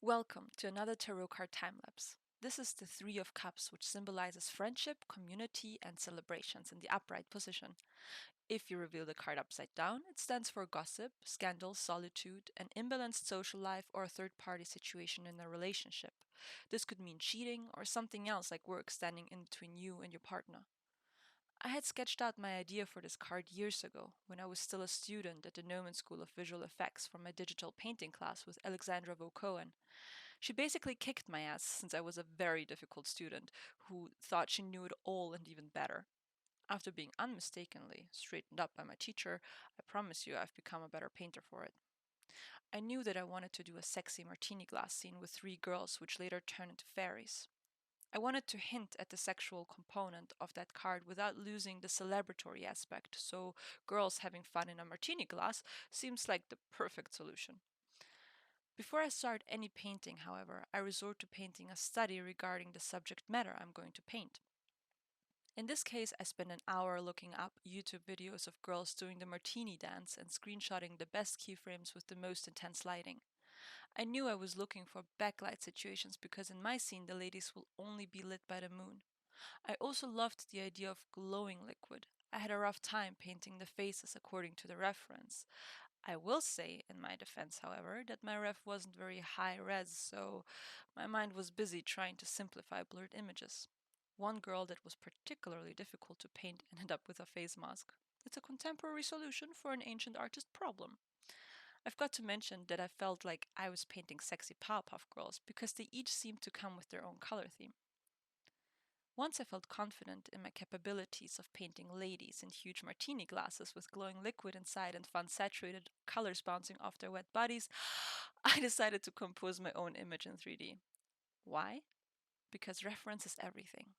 Welcome to another tarot card time-lapse. This is the Three of Cups, which symbolizes friendship, community, and celebrations in the upright position. If you reveal the card upside down, it stands for gossip, scandal, solitude, an imbalanced social life, or a third-party situation in a relationship. This could mean cheating or something else like work standing in between you and your partner. I had sketched out my idea for this card years ago, when I was still a student at the Gnomon School of Visual Effects for my digital painting class with Alexandra Vocohen. She basically kicked my ass since I was a very difficult student who thought she knew it all and even better. After being unmistakably straightened up by my teacher, I promise you I've become a better painter for it. I knew that I wanted to do a sexy martini glass scene with three girls, which later turned into fairies. I wanted to hint at the sexual component of that card without losing the celebratory aspect, so girls having fun in a martini glass seems like the perfect solution. Before I start any painting, however, I resort to painting a study regarding the subject matter I'm going to paint. In this case, I spend an hour looking up YouTube videos of girls doing the martini dance and screenshotting the best keyframes with the most intense lighting. I knew I was looking for backlight situations because in my scene the ladies will only be lit by the moon. I also loved the idea of glowing liquid. I had a rough time painting the faces according to the reference. I will say, in my defense, however, that my ref wasn't very high res, so my mind was busy trying to simplify blurred images. One girl that was particularly difficult to paint ended up with a face mask. It's a contemporary solution for an ancient artist problem. I've got to mention that I felt like I was painting sexy Powerpuff Girls because they each seemed to come with their own color theme. Once I felt confident in my capabilities of painting ladies in huge martini glasses with glowing liquid inside and fun saturated colors bouncing off their wet bodies, I decided to compose my own image in 3D. Why? Because reference is everything.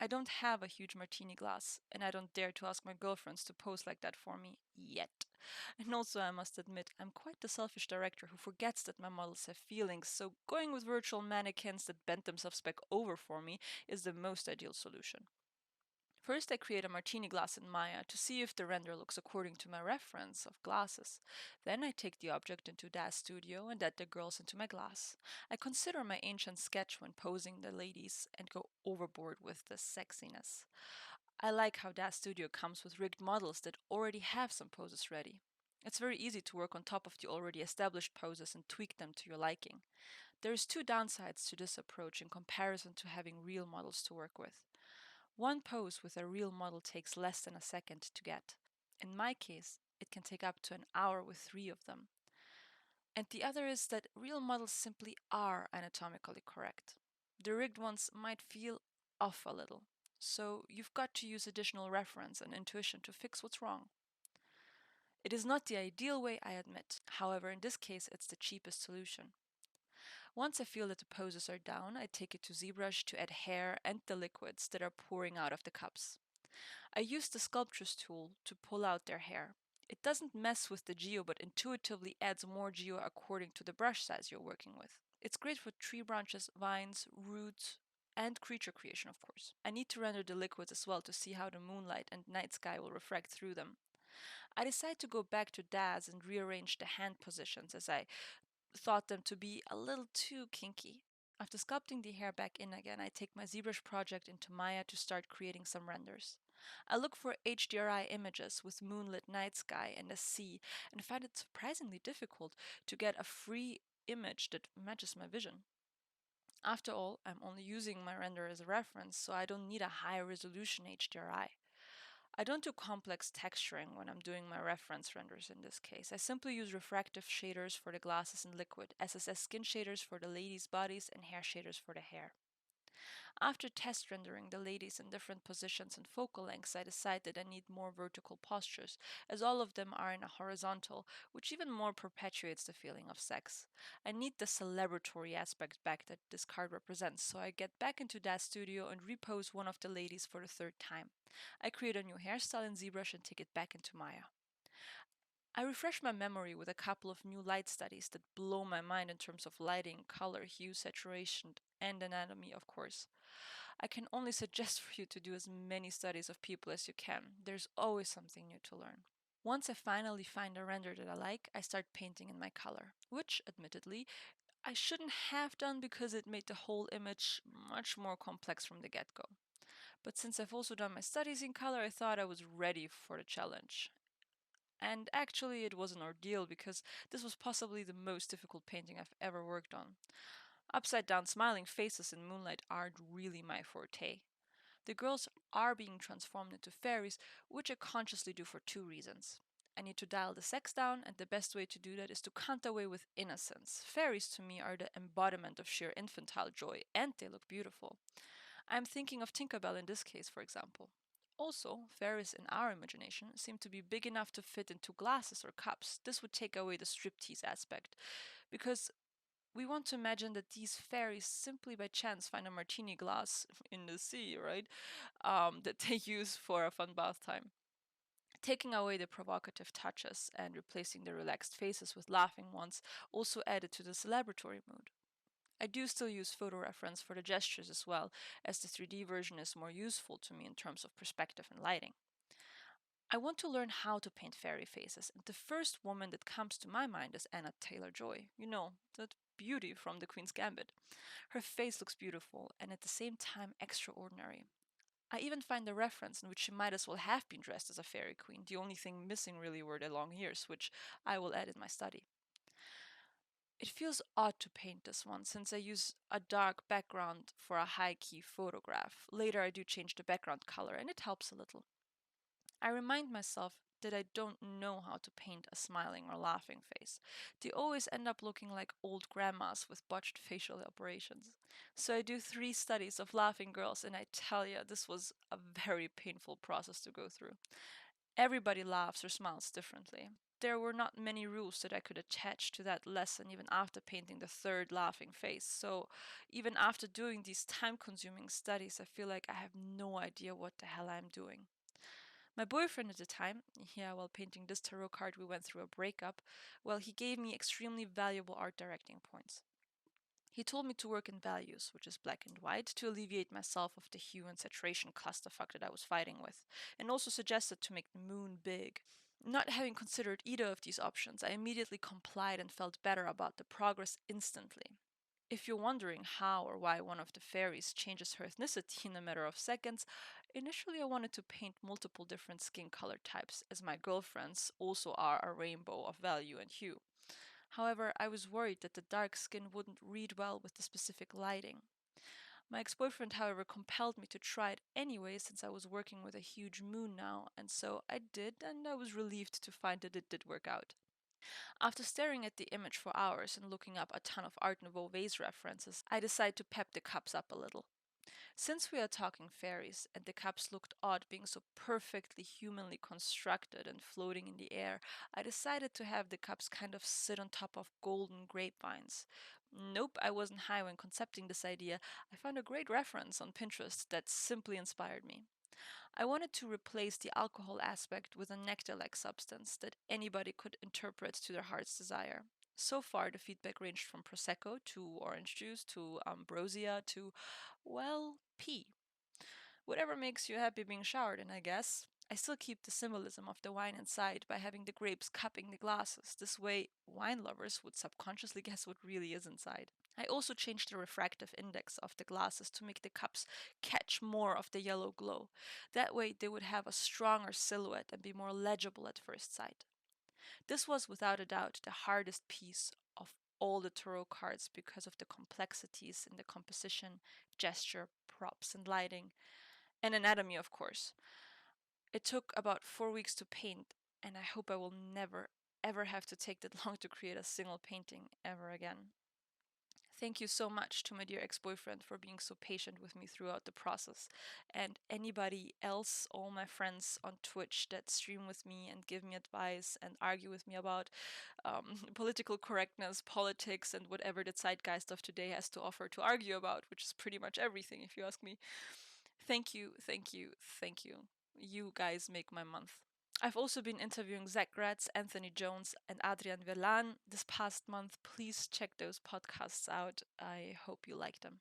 I don't have a huge martini glass, and I don't dare to ask my girlfriends to pose like that for me yet. And also, I must admit, I'm quite the selfish director who forgets that my models have feelings, so going with virtual mannequins that bend themselves back over for me is the most ideal solution. First, I create a martini glass in Maya to see if the render looks according to my reference of glasses. Then I take the object into DAZ Studio and add the girls into my glass. I consider my ancient sketch when posing the ladies and go overboard with the sexiness. I like how DAZ Studio comes with rigged models that already have some poses ready. It's very easy to work on top of the already established poses and tweak them to your liking. There's two downsides to this approach in comparison to having real models to work with. One pose with a real model takes less than a second to get. In my case, it can take up to an hour with three of them. And the other is that real models simply are anatomically correct. The rigged ones might feel off a little. So you've got to use additional reference and intuition to fix what's wrong. It is not the ideal way, I admit. However, in this case, it's the cheapest solution. Once I feel that the poses are down, I take it to ZBrush to add hair and the liquids that are pouring out of the cups. I use the sculptress tool to pull out their hair. It doesn't mess with the geo, but intuitively adds more geo according to the brush size you're working with. It's great for tree branches, vines, roots, and creature creation, of course. I need to render the liquids as well to see how the moonlight and night sky will refract through them. I decide to go back to DAZ and rearrange the hand positions as I thought them to be a little too kinky. After sculpting the hair back in again, I take my ZBrush project into Maya to start creating some renders. I look for HDRI images with moonlit night sky and a sea, and find it surprisingly difficult to get a free image that matches my vision. After all, I'm only using my render as a reference, so I don't need a high resolution HDRI. I don't do complex texturing when I'm doing my reference renders in this case. I simply use refractive shaders for the glasses and liquid, SSS skin shaders for the ladies' bodies, and hair shaders for the hair. After test rendering the ladies in different positions and focal lengths, I decide that I need more vertical postures, as all of them are in a horizontal, which even more perpetuates the feeling of sex. I need the celebratory aspect back that this card represents, so I get back into that studio and repose one of the ladies for the third time. I create a new hairstyle in ZBrush and take it back into Maya. I refresh my memory with a couple of new light studies that blow my mind in terms of lighting, color, hue, saturation, and anatomy, of course. I can only suggest for you to do as many studies of people as you can. There's always something new to learn. Once I finally find a render that I like, I start painting in my color, which, admittedly, I shouldn't have done because it made the whole image much more complex from the get go. But since I've also done my studies in color, I thought I was ready for the challenge. And actually, it was an ordeal because this was possibly the most difficult painting I've ever worked on. Upside down smiling faces in moonlight aren't really my forte. The girls are being transformed into fairies, which I consciously do for two reasons. I need to dial the sex down, and the best way to do that is to count away with innocence. Fairies to me are the embodiment of sheer infantile joy, and they look beautiful. I'm thinking of Tinkerbell in this case, for example. Also, fairies in our imagination seem to be big enough to fit into glasses or cups. This would take away the striptease aspect, because we want to imagine that these fairies simply by chance find a martini glass in the sea, right? That they use for a fun bath time. Taking away the provocative touches and replacing the relaxed faces with laughing ones also added to the celebratory mood. I do still use photo reference for the gestures as well, as the 3D version is more useful to me in terms of perspective and lighting. I want to learn how to paint fairy faces, and the first woman that comes to my mind is Anna Taylor-Joy. You know, that beauty from The Queen's Gambit. Her face looks beautiful and at the same time extraordinary. I even find a reference in which she might as well have been dressed as a fairy queen. The only thing missing really were the long ears, which I will add in my study. It feels odd to paint this one since I use a dark background for a high key photograph. Later, I do change the background color and it helps a little. I remind myself that I don't know how to paint a smiling or laughing face. They always end up looking like old grandmas with botched facial operations. So I do 3 studies of laughing girls, and I tell you, this was a very painful process to go through. Everybody laughs or smiles differently. There were not many rules that I could attach to that lesson even after painting the third laughing face. So, even after doing these time consuming studies, I feel like I have no idea what the hell I'm doing. My boyfriend at the time, yeah, while painting this tarot card, we went through a breakup. Well, he gave me extremely valuable art directing points. He told me to work in values, which is black and white, to alleviate myself of the hue and saturation clusterfuck that I was fighting with, and also suggested to make the moon big. Not having considered either of these options, I immediately complied and felt better about the progress instantly. If you're wondering how or why one of the fairies changes her ethnicity in a matter of seconds, initially I wanted to paint multiple different skin color types, as my girlfriends also are a rainbow of value and hue. However, I was worried that the dark skin wouldn't read well with the specific lighting. My ex boyfriend, however, compelled me to try it anyway since I was working with a huge moon now, and so I did, and I was relieved to find that it did work out. After staring at the image for hours and looking up a ton of Art Nouveau vase references, I decided to pep the cups up a little. Since we are talking fairies, and the cups looked odd being so perfectly humanly constructed and floating in the air, I decided to have the cups kind of sit on top of golden grapevines. Nope, I wasn't high when concepting this idea. I found a great reference on Pinterest that simply inspired me. I wanted to replace the alcohol aspect with a nectar like substance that anybody could interpret to their heart's desire. So far, the feedback ranged from Prosecco to orange juice to ambrosia to, well, pee. Whatever makes you happy being showered in, I guess. I still keep the symbolism of the wine inside by having the grapes cupping the glasses. This way, wine lovers would subconsciously guess what really is inside. I also changed the refractive index of the glasses to make the cups catch more of the yellow glow. That way, they would have a stronger silhouette and be more legible at first sight. This was without a doubt the hardest piece of all the tarot cards because of the complexities in the composition, gesture, props, and lighting, and anatomy, of course. It took about 4 weeks to paint, and I hope I will never, ever have to take that long to create a single painting ever again. Thank you so much to my dear ex boyfriend for being so patient with me throughout the process. And anybody else, all my friends on Twitch that stream with me and give me advice and argue with me about political correctness, politics, and whatever the zeitgeist of today has to offer to argue about, which is pretty much everything, if you ask me. Thank you, thank you, thank you. You guys make my month. I've also been interviewing Zach Gratz, Anthony Jones, and Adrian Verlan this past month. Please check those podcasts out. I hope you like them.